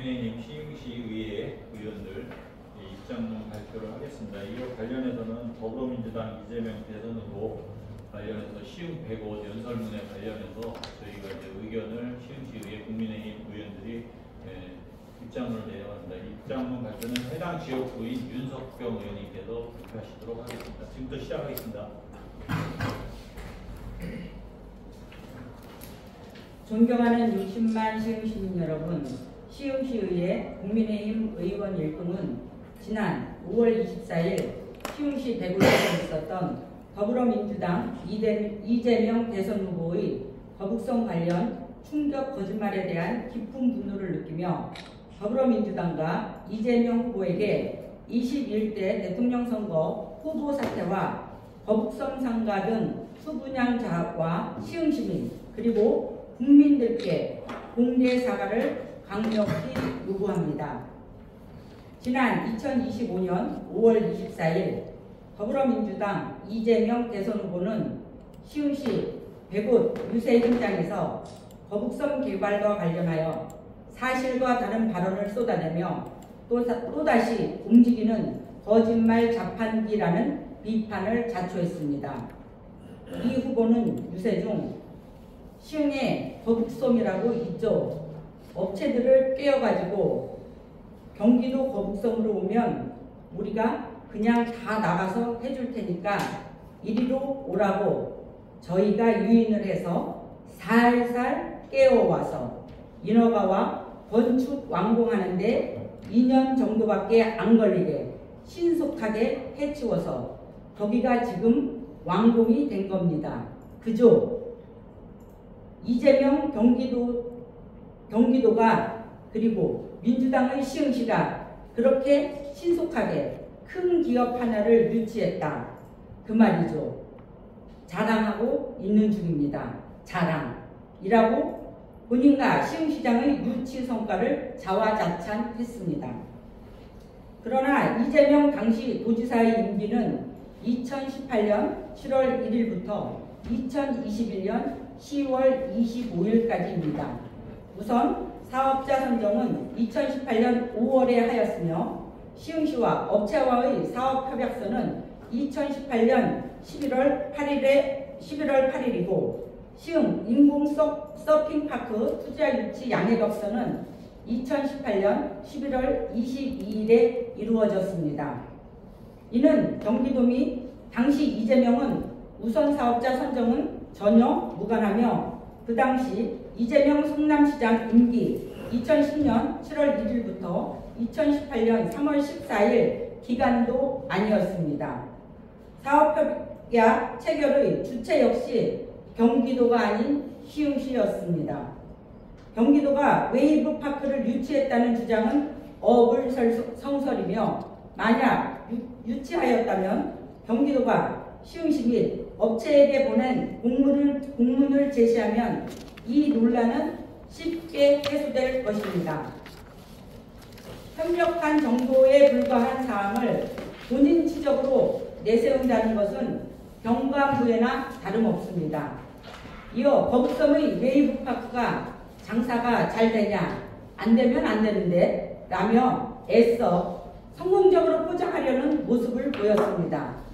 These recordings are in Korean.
국민의힘 시흥시의회 의원들 입장문 발표를 하겠습니다. 이와 관련해서는 더불어민주당 이재명 대선 후보 관련해서 시흥 105 연설문에 관련해서 저희가 이제 의견을 시흥시의회 국민의힘 의원들이 입장문을 내야 합니다. 입장문 발표는 해당 지역구인 윤석경 의원님께서 발표하시도록 하겠습니다. 지금부터 시작하겠습니다. 존경하는 60만 시흥 시민 여러분, 시흥시의회 국민의힘 의원 일동은 지난 5월 24일 시흥시 대구에서 있었던 더불어민주당 이재명 대선 후보의 거북선 관련 충격 거짓말에 대한 깊은 분노를 느끼며 더불어민주당과 이재명 후보에게 21대 대통령 선거 후보 사퇴와 거북선 상가 등 수분양자와 시흥시민 그리고 국민들께 공개 사과를 강력히 요구합니다. 지난 2025년 5월 24일 더불어민주당 이재명 대선 후보는 시흥시 105 유세 현장에서 거북선 개발과 관련하여 사실과 다른 발언을 쏟아내며 또다시 움직이는 거짓말 자판기라는 비판을 자초했습니다. 이 후보는 유세 중 시흥에 거북섬이라고 있죠. 업체들을 꿰어가지고 경기도 거북섬으로 오면 우리가 그냥 다 나가서 해줄 테니까 이리로 오라고 저희가 유인을 해서 살살 깨워와서 인허가와 건축 완공하는데 2년 정도밖에 안 걸리게 신속하게 해치워서 거기가 지금 완공이 된 겁니다. 그죠? 이재명 경기도가 그리고 민주당의 시흥시가 그렇게 신속하게 큰 기업 하나를 유치했다. 그 말이죠. 자랑하고 있는 중입니다. 자랑이라고 본인과 시흥시장의 유치 성과를 자화자찬했습니다. 그러나 이재명 당시 도지사의 임기는 2018년 7월 1일부터 2021년 10월 25일까지입니다. 우선 사업자 선정은 2018년 5월에 하였으며 시흥시와 업체와의 사업협약서는 2018년 11월 8일이고 시흥 인공 서핑파크 투자 유치 양해벽서는 2018년 11월 22일에 이루어졌습니다. 이는 경기도 및 당시 이재명은 우선 사업자 선정은 전혀 무관하며 그 당시 이재명 성남시장 임기 2010년 7월 1일부터 2018년 3월 14일 기간도 아니었습니다. 사업협약 체결의 주체 역시 경기도가 아닌 시흥시였습니다. 경기도가 웨이브파크를 유치했다는 주장은 어불성설이며 만약 유치하였다면 경기도가 시흥시 및 업체에게 보낸 공문을 제시하면 이 논란은 쉽게 해소될 것입니다. 협력한 정도에 불과한 사항을 본인 지적으로 내세운다는 것은 경과부회나 다름없습니다. 이어 거북섬의 웨이브파크가 장사가 잘 되냐 안 되면 안 되는데 라며 애써 성공적으로 포장하려는 모습을 보였습니다.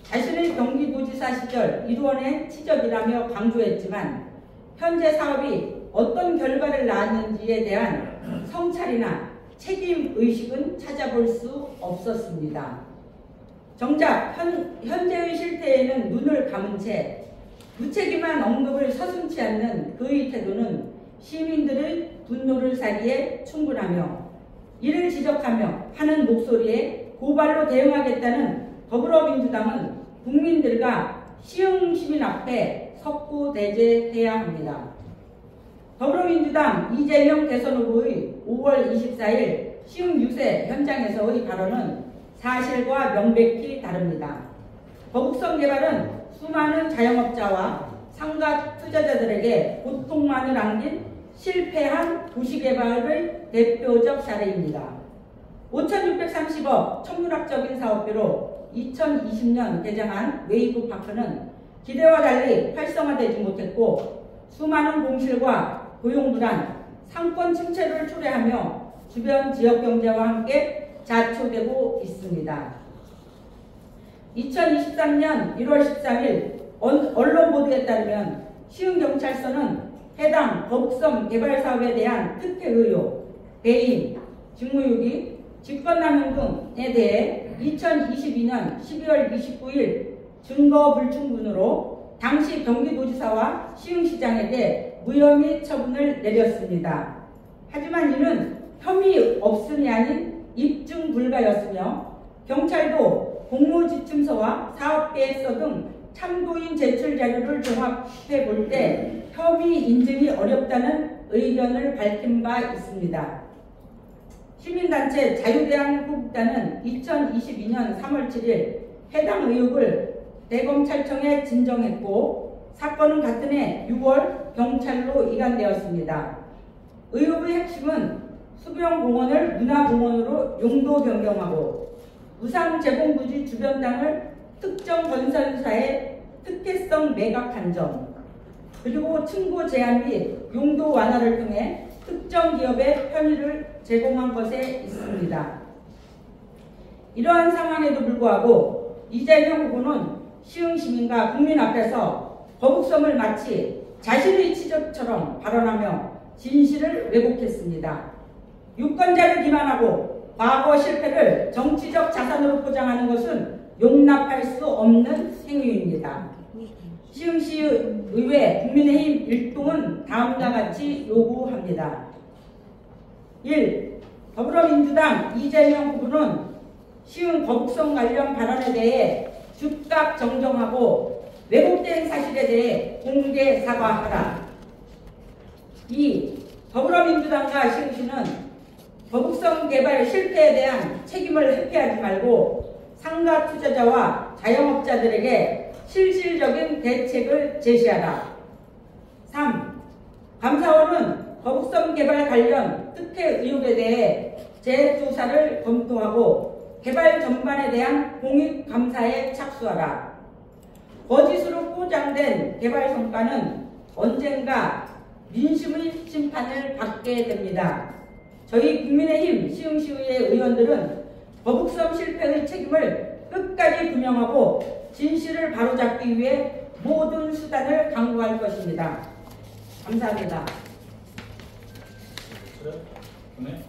자신의 경기도지사 시절 일원의 치적이라며 강조했지만 현재 사업이 어떤 결과를 낳았는지에 대한 성찰이나 책임의식은 찾아볼 수 없었습니다. 정작 현재의 실태에는 눈을 감은 채 무책임한 언급을 서슴지 않는 그의 태도는 시민들의 분노를 사기에 충분하며 이를 지적하며 하는 목소리에 고발로 대응하겠다는 더불어민주당은 국민들과 시흥 시민 앞에 석구대죄해야 합니다. 더불어민주당 이재명 대선 후보의 5월 24일 시흥 유세 현장에서의 발언은 사실과 명백히 다릅니다. 거북선 개발은 수많은 자영업자와 상가 투자자들에게 고통만을 안긴 실패한 도시개발의 대표적 사례입니다. 5,630억 천문학적인 사업비로 2020년 개장한 웨이브파크는 기대와 달리 활성화되지 못했고 수많은 공실과 고용불안, 상권 침체를 초래하며 주변 지역 경제와 함께 자초되고 있습니다. 2023년 1월 13일 언론 보도에 따르면 시흥경찰서는 해당 거북섬 개발 사업에 대한 특혜 의혹, 배임, 직무유기, 직권남용 등에 대해 2022년 12월 29일 증거 불충분으로 당시 경기도지사와 시흥시장에게 무혐의 처분을 내렸습니다. 하지만 이는 혐의 없음이 아닌 입증 불가였으며 경찰도 공무지침서와 사업계획서 등 참고인 제출 자료를 종합해 볼 때 혐의 인증이 어렵다는 의견을 밝힌 바 있습니다. 시민단체 자유대한민국단은 2022년 3월 7일 해당 의혹을 대검찰청에 진정했고 사건은 같은 해 6월 경찰로 이관되었습니다. 의혹의 핵심은 수변공원을 문화공원으로 용도 변경하고 무상 제공부지 주변 땅을 특정 건설사의 특혜성 매각한 점, 그리고 층고 제한 및 용도 완화를 통해 특정 기업에 편의를 제공한 것에 있습니다. 이러한 상황에도 불구하고 이재명 후보는 시흥 시민과 국민 앞에서 거북섬을 마치 자신의 치적처럼 발언하며 진실을 왜곡했습니다. 유권자를 기만하고 과거 실패를 정치적 자산으로 포장하는 것은 용납할 수 없는 행위입니다. 시흥시 의회 국민의힘 일동은 다음과 같이 요구합니다. 1. 더불어민주당 이재명 후보는 시흥 거북섬 관련 발언에 대해 즉각 정정하고 왜곡된 사실에 대해 공개 사과하라. 2. 더불어민주당과 시흥시는 거북섬 개발 실패에 대한 책임을 회피하지 말고 상가 투자자와 자영업자들에게 실질적인 대책을 제시하라. 3. 감사원은 거북섬 개발 관련 특혜 의혹에 대해 재조사를 검토하고 개발 전반에 대한 공익감사에 착수하라. 거짓으로 포장된 개발 성과는 언젠가 민심의 심판을 받게 됩니다. 저희 국민의힘 시흥시의회 의원들은 거북섬 실패의 책임을 끝까지 규명하고 진실을 바로잡기 위해 모든 수단을 강구할 것입니다. 감사합니다. 네.